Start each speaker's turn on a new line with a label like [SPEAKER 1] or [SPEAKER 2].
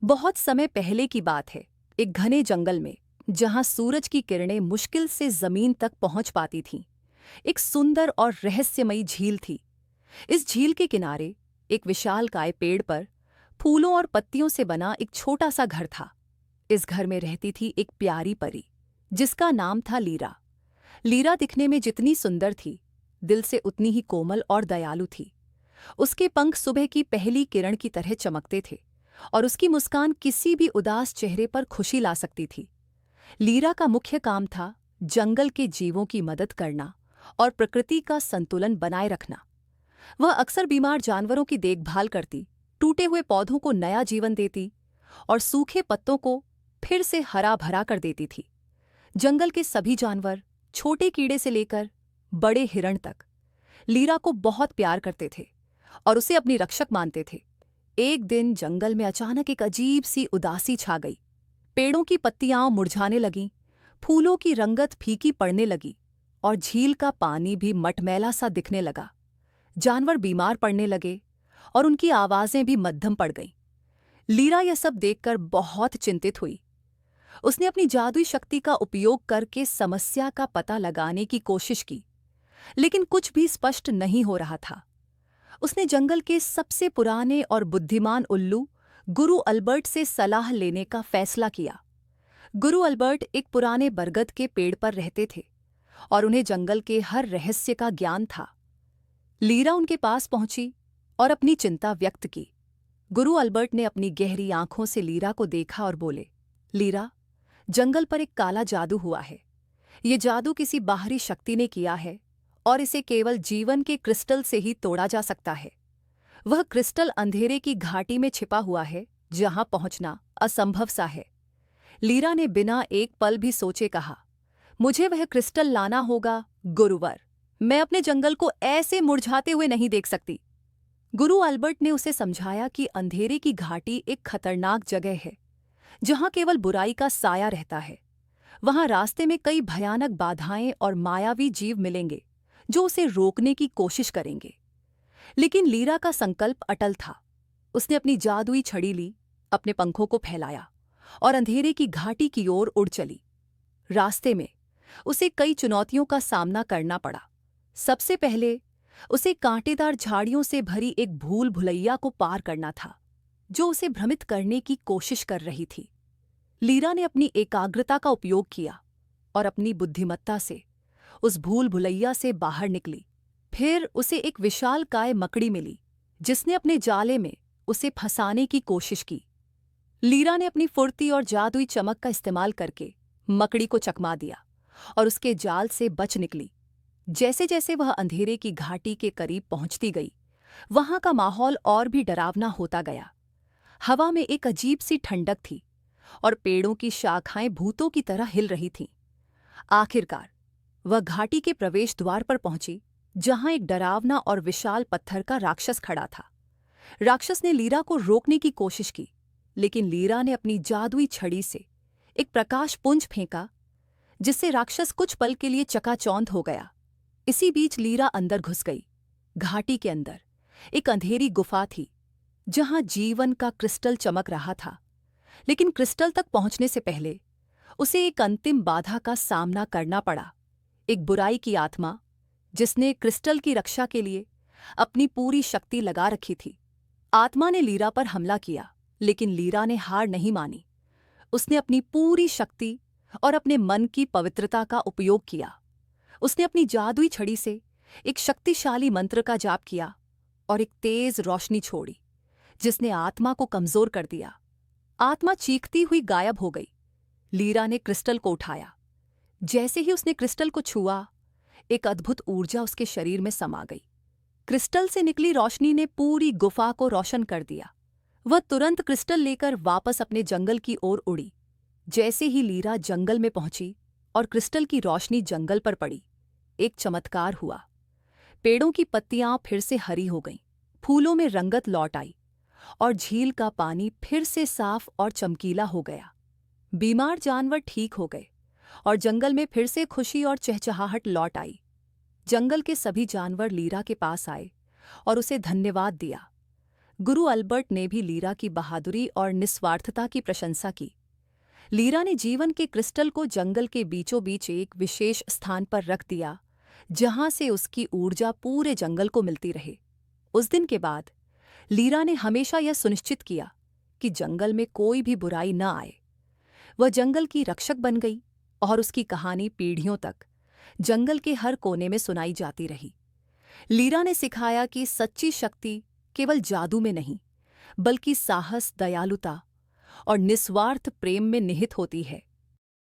[SPEAKER 1] बहुत समय पहले की बात है। एक घने जंगल में, जहां सूरज की किरणें मुश्किल से जमीन तक पहुंच पाती थीं, एक सुंदर और रहस्यमयी झील थी। इस झील के किनारे एक विशालकाय पेड़ पर फूलों और पत्तियों से बना एक छोटा सा घर था। इस घर में रहती थी एक प्यारी परी, जिसका नाम था लीरा। लीरा दिखने में जितनी सुंदर थी, दिल से उतनी ही कोमल और दयालु थी। उसके पंख सुबह की पहली किरण की तरह चमकते थे और उसकी मुस्कान किसी भी उदास चेहरे पर खुशी ला सकती थी। लीरा का मुख्य काम था जंगल के जीवों की मदद करना और प्रकृति का संतुलन बनाए रखना। वह अक्सर बीमार जानवरों की देखभाल करती, टूटे हुए पौधों को नया जीवन देती और सूखे पत्तों को फिर से हरा भरा कर देती थी। जंगल के सभी जानवर, छोटे कीड़े से लेकर बड़े हिरण तक, लीरा को बहुत प्यार करते थे और उसे अपनी रक्षक मानते थे। एक दिन जंगल में अचानक एक अजीब सी उदासी छा गई। पेड़ों की पत्तियां मुरझाने लगीं, फूलों की रंगत फीकी पड़ने लगी और झील का पानी भी मटमैला सा दिखने लगा। जानवर बीमार पड़ने लगे और उनकी आवाजें भी मद्धम पड़ गईं। लीरा यह सब देखकर बहुत चिंतित हुई। उसने अपनी जादुई शक्ति का उपयोग करके समस्या का पता लगाने की कोशिश की, लेकिन कुछ भी स्पष्ट नहीं हो रहा था। उसने जंगल के सबसे पुराने और बुद्धिमान उल्लू गुरु अल्बर्ट से सलाह लेने का फैसला किया। गुरु अल्बर्ट एक पुराने बरगद के पेड़ पर रहते थे और उन्हें जंगल के हर रहस्य का ज्ञान था। लीरा उनके पास पहुंची और अपनी चिंता व्यक्त की। गुरु अल्बर्ट ने अपनी गहरी आंखों से लीरा को देखा और बोले, लीरा, जंगल पर एक काला जादू हुआ है। ये जादू किसी बाहरी शक्ति ने किया है और इसे केवल जीवन के क्रिस्टल से ही तोड़ा जा सकता है। वह क्रिस्टल अंधेरे की घाटी में छिपा हुआ है, जहां पहुंचना असंभव सा है। लीरा ने बिना एक पल भी सोचे कहा, मुझे वह क्रिस्टल लाना होगा गुरुवर। मैं अपने जंगल को ऐसे मुरझाते हुए नहीं देख सकती। गुरु अल्बर्ट ने उसे समझाया कि अंधेरे की घाटी एक खतरनाक जगह है, जहां केवल बुराई का साया रहता है। वहां रास्ते में कई भयानक बाधाएं और मायावी जीव मिलेंगे जो उसे रोकने की कोशिश करेंगे। लेकिन लीरा का संकल्प अटल था। उसने अपनी जादुई छड़ी ली, अपने पंखों को फैलाया और अंधेरे की घाटी की ओर उड़ चली। रास्ते में उसे कई चुनौतियों का सामना करना पड़ा। सबसे पहले उसे कांटेदार झाड़ियों से भरी एक भूल भुलैया को पार करना था, जो उसे भ्रमित करने की कोशिश कर रही थी। लीरा ने अपनी एकाग्रता का उपयोग किया और अपनी बुद्धिमत्ता से उस भूल भुलैया से बाहर निकली। फिर उसे एक विशालकाय मकड़ी मिली, जिसने अपने जाले में उसे फंसाने की कोशिश की। लीरा ने अपनी फुर्ती और जादुई चमक का इस्तेमाल करके मकड़ी को चकमा दिया और उसके जाल से बच निकली। जैसे जैसे वह अंधेरे की घाटी के करीब पहुंचती गई, वहां का माहौल और भी डरावना होता गया। हवा में एक अजीब सी ठंडक थी और पेड़ों की शाखाएं भूतों की तरह हिल रही थीं। आखिरकार वह घाटी के प्रवेश द्वार पर पहुंची, जहां एक डरावना और विशाल पत्थर का राक्षस खड़ा था। राक्षस ने लीरा को रोकने की कोशिश की, लेकिन लीरा ने अपनी जादुई छड़ी से एक प्रकाश पुंज फेंका, जिससे राक्षस कुछ पल के लिए चकाचौंध हो गया। इसी बीच लीरा अंदर घुस गई। घाटी के अंदर एक अंधेरी गुफा थी, जहां जीवन का क्रिस्टल चमक रहा था। लेकिन क्रिस्टल तक पहुंचने से पहले उसे एक अंतिम बाधा का सामना करना पड़ा। एक बुराई की आत्मा, जिसने क्रिस्टल की रक्षा के लिए अपनी पूरी शक्ति लगा रखी थी। आत्मा ने लीरा पर हमला किया, लेकिन लीरा ने हार नहीं मानी। उसने अपनी पूरी शक्ति और अपने मन की पवित्रता का उपयोग किया। उसने अपनी जादुई छड़ी से एक शक्तिशाली मंत्र का जाप किया और एक तेज रोशनी छोड़ी, जिसने आत्मा को कमजोर कर दिया। आत्मा चीखती हुई गायब हो गई। लीरा ने क्रिस्टल को उठाया। जैसे ही उसने क्रिस्टल को छुआ, एक अद्भुत ऊर्जा उसके शरीर में समा गई। क्रिस्टल से निकली रोशनी ने पूरी गुफा को रोशन कर दिया। वह तुरंत क्रिस्टल लेकर वापस अपने जंगल की ओर उड़ी। जैसे ही लीरा जंगल में पहुंची और क्रिस्टल की रोशनी जंगल पर पड़ी, एक चमत्कार हुआ। पेड़ों की पत्तियां फिर से हरी हो गईं, फूलों में रंगत लौट आई और झील का पानी फिर से साफ और चमकीला हो गया। बीमार जानवर ठीक हो गए और जंगल में फिर से खुशी और चहचहाहट लौट आई। जंगल के सभी जानवर लीरा के पास आए और उसे धन्यवाद दिया। गुरु अल्बर्ट ने भी लीरा की बहादुरी और निस्वार्थता की प्रशंसा की। लीरा ने जीवन के क्रिस्टल को जंगल के बीचों बीच एक विशेष स्थान पर रख दिया, जहां से उसकी ऊर्जा पूरे जंगल को मिलती रहे। उस दिन के बाद लीरा ने हमेशा यह सुनिश्चित किया कि जंगल में कोई भी बुराई न आए। वह जंगल की रक्षक बन गई और उसकी कहानी पीढ़ियों तक जंगल के हर कोने में सुनाई जाती रही। लीरा ने सिखाया कि सच्ची शक्ति केवल जादू में नहीं, बल्कि साहस, दयालुता और निस्वार्थ प्रेम में निहित होती है।